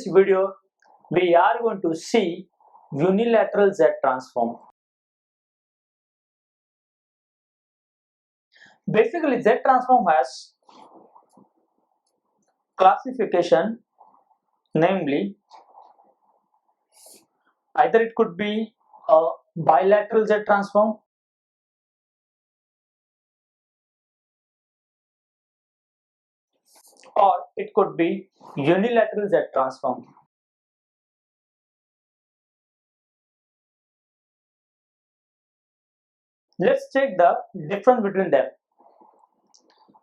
this video, we are going to see unilateral Z-transform. Basically, Z-transform has classification, namely either it could be a bilateral Z-transform, or it could be unilateral Z-transform. Let's check the difference between them.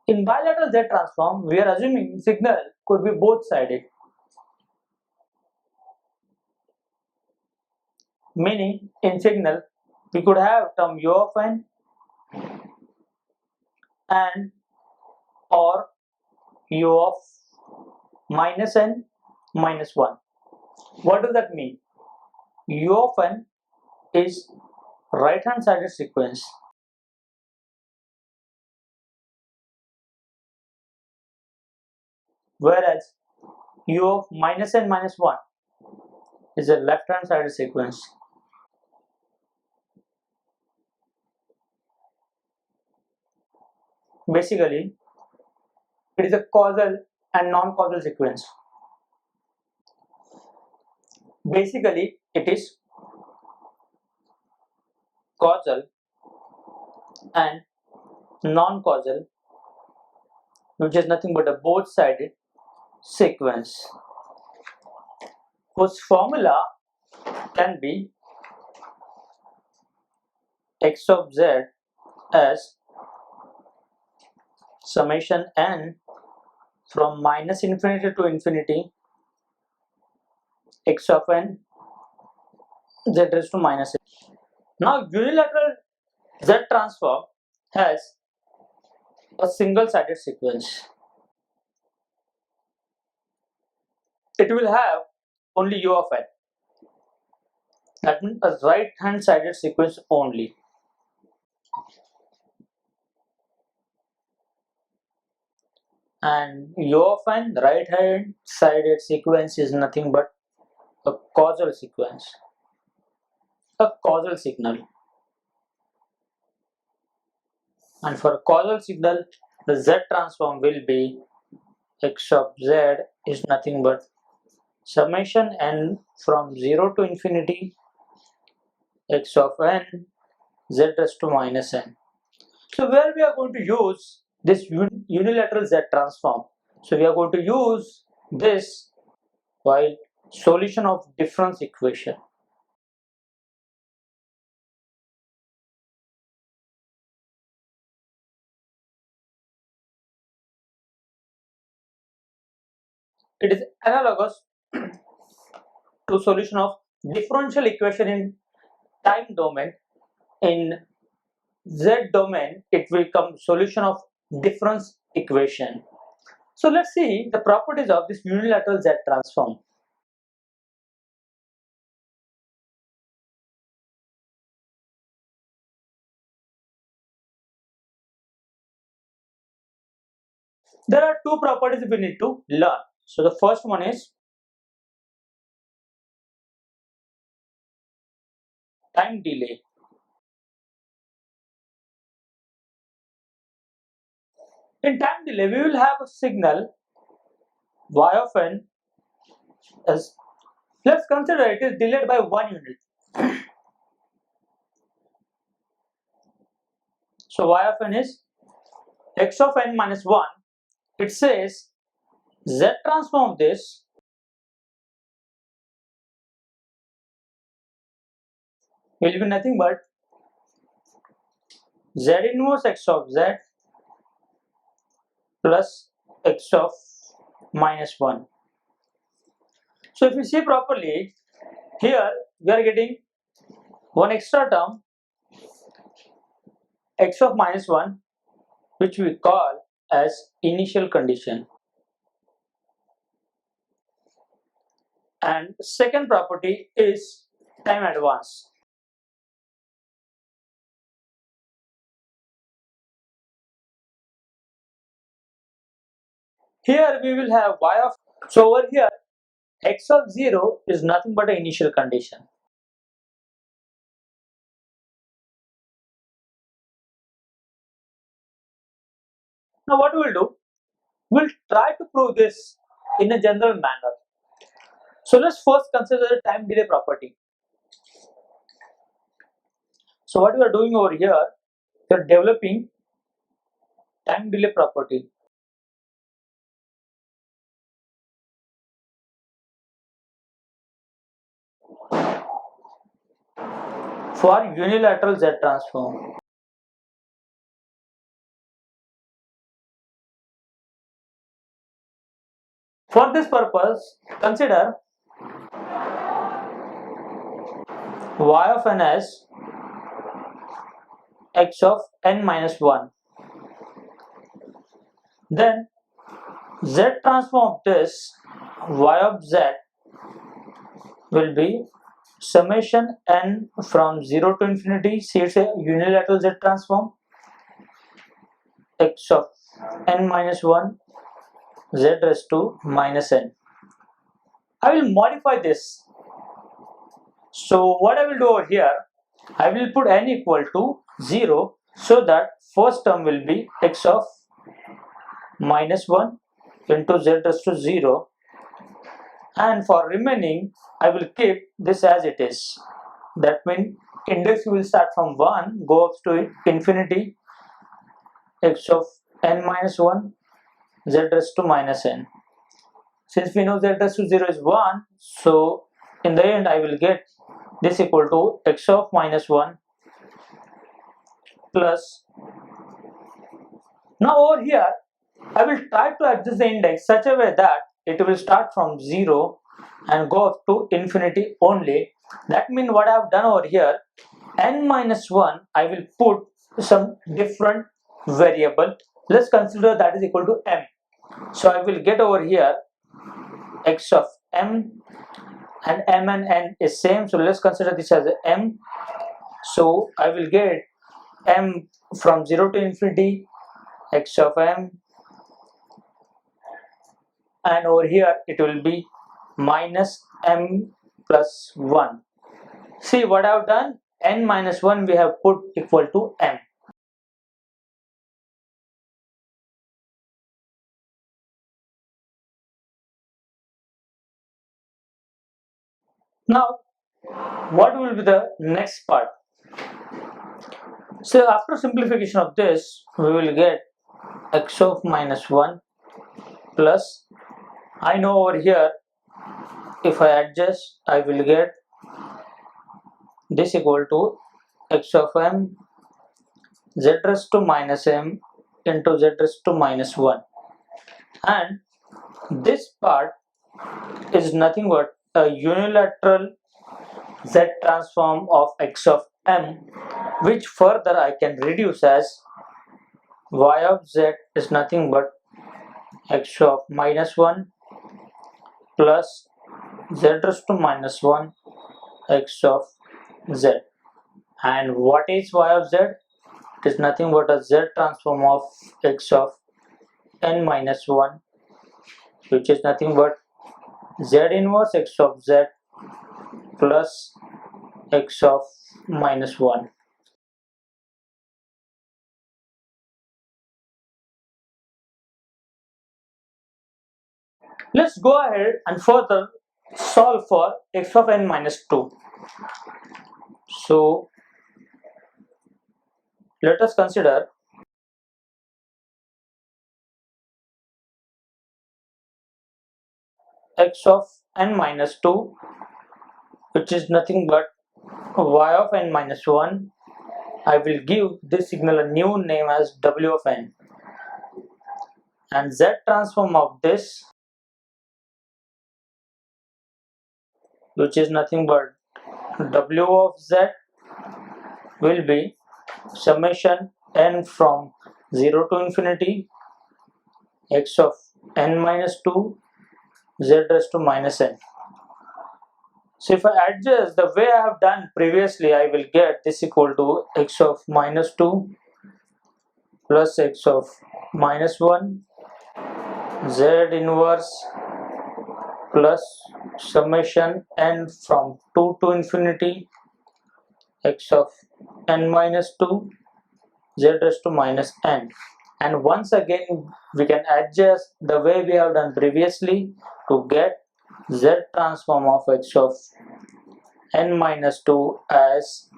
In bilateral Z-transform, we are assuming signal could be both-sided, meaning in signal we could have term u of n and or u of minus n minus 1. What does that mean? U of n is right hand sided sequence, whereas u of minus n minus 1 is a left hand sided sequence. Basically, it is a causal and non-causal sequence. Basically, it is causal and non-causal, which is nothing but a both-sided sequence, whose formula can be x of z as summation n from minus infinity to infinity x of n z raised to minus n. Now unilateral Z-transform has a single-sided sequence. It will have only u of n. That means a right-hand sided sequence only. And u of n right-hand sided sequence is nothing but a causal sequence, a causal signal. And for a causal signal, the Z-transform will be x of z is nothing but summation n from 0 to infinity x of n z raised to minus n. So where we are going to use this unilateral Z-transform? So we are going to use this while solution of difference equation. It is analogous to solution of differential equation in time domain. In Z domain, it will become solution of difference equation. So let's see the properties of this unilateral Z-transform. There are two properties we need to learn. So the first one is time delay. In time delay, we will have a signal y of n as, let's consider it is delayed by 1 unit. So y of n is x of n minus 1. It says Z transform this will be nothing but Z inverse x of z plus x of minus 1. So if you see properly, here we are getting one extra term x of minus 1, which we call as initial condition. And second property is time advance. Here we will have y of, so over here x of 0 is nothing but an initial condition. Now what we will do, we'll try to prove this in a general manner. So let's first consider the time delay property. So what we are doing over here, we are developing time delay property. For unilateral Z-transform. For this purpose, consider y of n as x of n minus 1. Then Z-transform of this y of z will be summation n from 0 to infinity, see it's a unilateral Z-transform, x of n minus 1 z raised to minus n. I will modify this. So what I will do over here, I will put n equal to 0 so that first term will be x of minus 1 into z raised to 0, and for remaining I will keep this as it is. That means index will start from 1, go up to infinity, x of n minus 1 z raised to minus n. Since we know z raised to 0 is 1, so in the end I will get this equal to x of minus 1 plus. Now over here I will try to adjust the index such a way that it will start from 0 and go up to infinity only. That means what I have done over here, n minus 1 I will put some different variable. Let's consider that is equal to m. So I will get over here x of m, and m and n is same, so let's consider this as m. So I will get m from 0 to infinity, x of m, and over here it will be minus m plus 1. See what I have done, n minus 1 we have put equal to m. Now what will be the next part? So after simplification of this we will get x of minus 1 plus, I know over here if I adjust I will get this equal to x of m z raised to minus m into z raised to minus 1, and this part is nothing but a unilateral z transform of x of m, which further I can reduce as y of z is nothing but x of minus 1 plus z raised to minus 1 x of z. And what is y of z? It is nothing but a z transform of x of n minus 1, which is nothing but z inverse x of z plus x of minus 1. Let's go ahead and further solve for x of n minus 2. So let us consider x of n minus 2, which is nothing but y of n minus 1. I will give this signal a new name as w of n, and z transform of this, which is nothing but w of z, will be summation n from 0 to infinity x of n minus 2 z raised to minus n. So if I adjust the way I have done previously, I will get this equal to x of minus 2 plus x of minus 1 z inverse plus summation n from 2 to infinity x of n minus 2 z raised to minus n. And once again we can adjust the way we have done previously to get z transform of x of n minus 2 as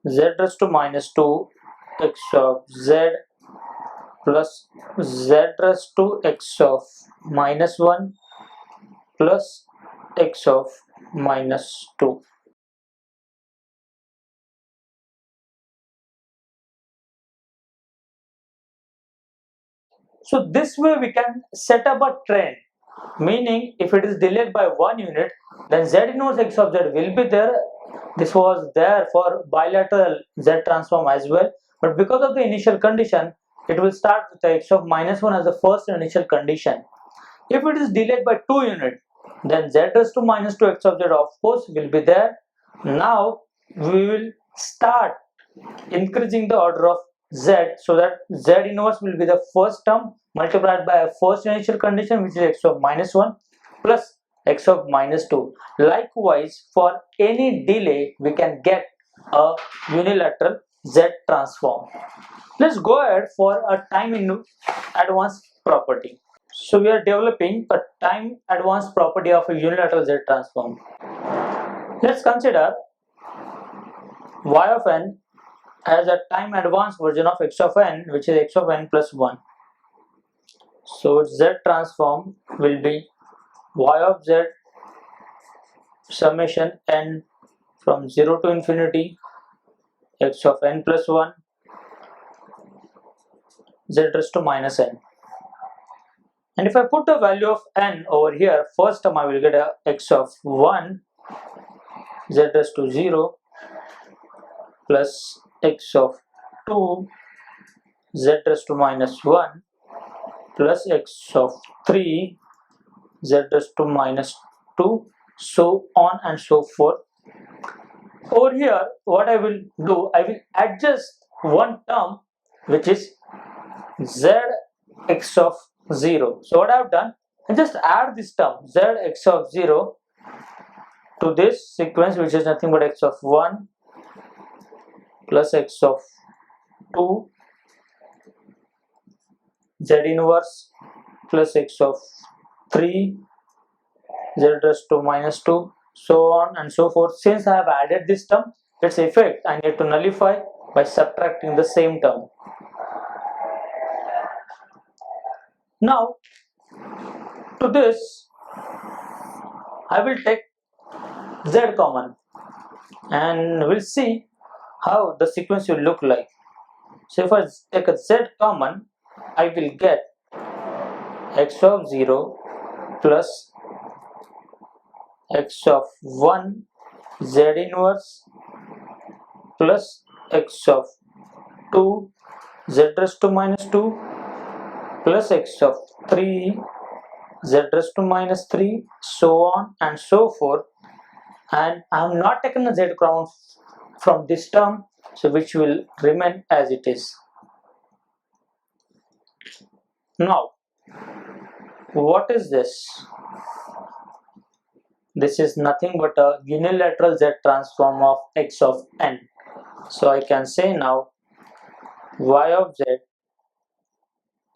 z raised to minus 2 x of z plus z raised to x of minus 1 plus x of minus 2. So this way we can set up a trend, meaning if it is delayed by 1 unit, then z inverse x of z will be there. This was there for bilateral z transform as well, but because of the initial condition, it will start with x of minus 1 as the first initial condition. If it is delayed by 2 units, then z raised to minus 2 x of z of course will be there. Now we will start increasing the order of z, so that z inverse will be the first term multiplied by a first initial condition, which is x of minus 1 plus x of minus 2. Likewise, for any delay we can get a unilateral z transform. Let's go ahead for a time advance property. So we are developing a time advance property of a unilateral z transform. Let's consider y of n as a time advanced version of x of n, which is x of n plus 1. So z transform will be y of z summation n from 0 to infinity x of n plus 1 z raised to minus n. And if I put the value of n over here, first term I will get a x of 1 z raised to 0 plus x of 2 z raised to minus 1 plus x of 3 z raised to minus 2, so on and so forth. Over here what I will do, I will adjust one term which is z x of 0. So what I have done, I just add this term z x of 0 to this sequence, which is nothing but x of 1 plus x of 2 z inverse plus x of 3 z raised to minus 2, so on and so forth. Since I have added this term, its effect I need to nullify by subtracting the same term. Now to this I will take z common and we'll see how the sequence will look like. So if I take a z common, I will get x of 0 plus x of 1 z inverse plus x of 2 z raised to minus 2 plus x of 3 z raised to minus 3, so on and so forth. And I have not taken a z common from this term, so which will remain as it is. Now what is this? This is nothing but a unilateral z transform of x of n. So I can say now y of z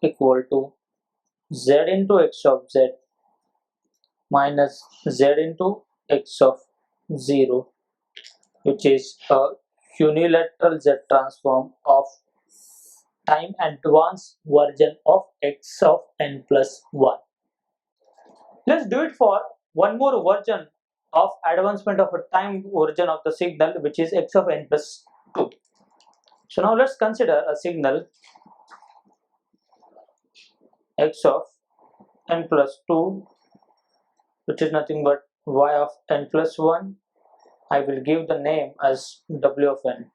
equal to z into x of z minus z into x of 0, which is a unilateral z transform of time advanced version of x of n plus 1. Let's do it for one more version of advancement of a time version of the signal, which is x of n plus 2. So now let's consider a signal x of n plus 2, which is nothing but y of n plus 1. I will give the name as w of n.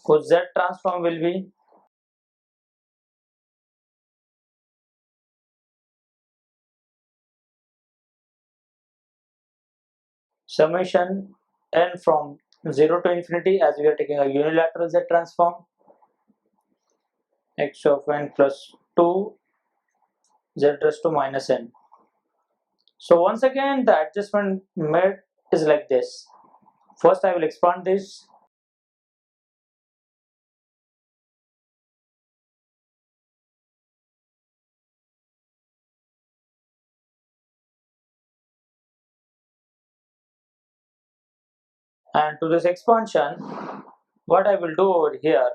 So z transform will be summation n from 0 to infinity, as we are taking a unilateral z transform, x of n plus 2 z raised to minus n. So once again the adjustment made is like this. First I will expand this. And to this expansion, what I will do over here,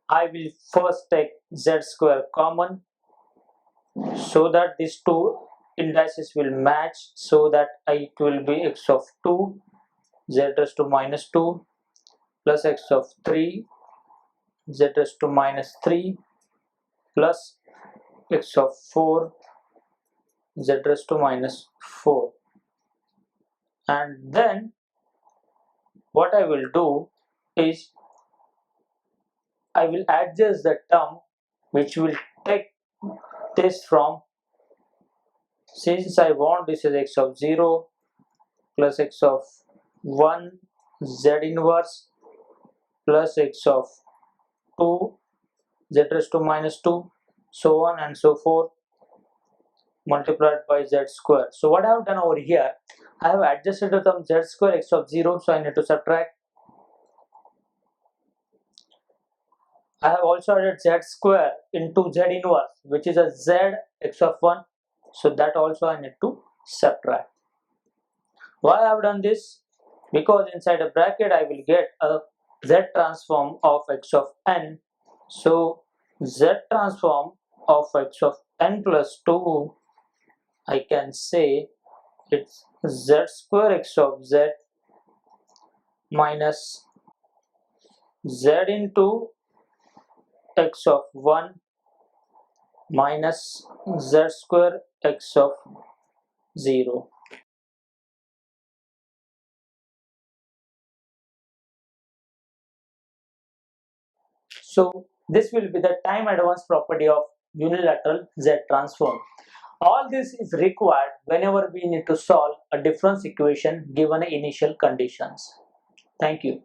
I will first take z square common so that these two indices will match, so that it will be x of 2 z raised to minus 2 plus x of 3 z raised to minus 3 plus x of 4 z raised to minus 4. And then what I will do is I will adjust the term which will take this from, since I want this is x of 0 plus x of 1 z inverse plus x of 2 z raised to minus 2, so on and so forth, multiplied by z square. So what I have done over here, I have adjusted the term z square x of 0, so I need to subtract. I have also added z square into z inverse, which is a z x of 1, so that also I need to subtract. Why I have done this? Because inside a bracket I will get a z transform of x of n. So z transform of x of n plus 2, I can say it's z square x of z minus z into x of 1 minus z square x of 0. So this will be the time advance property of unilateral Z-transform. All this is required whenever we need to solve a difference equation given initial conditions. Thank you.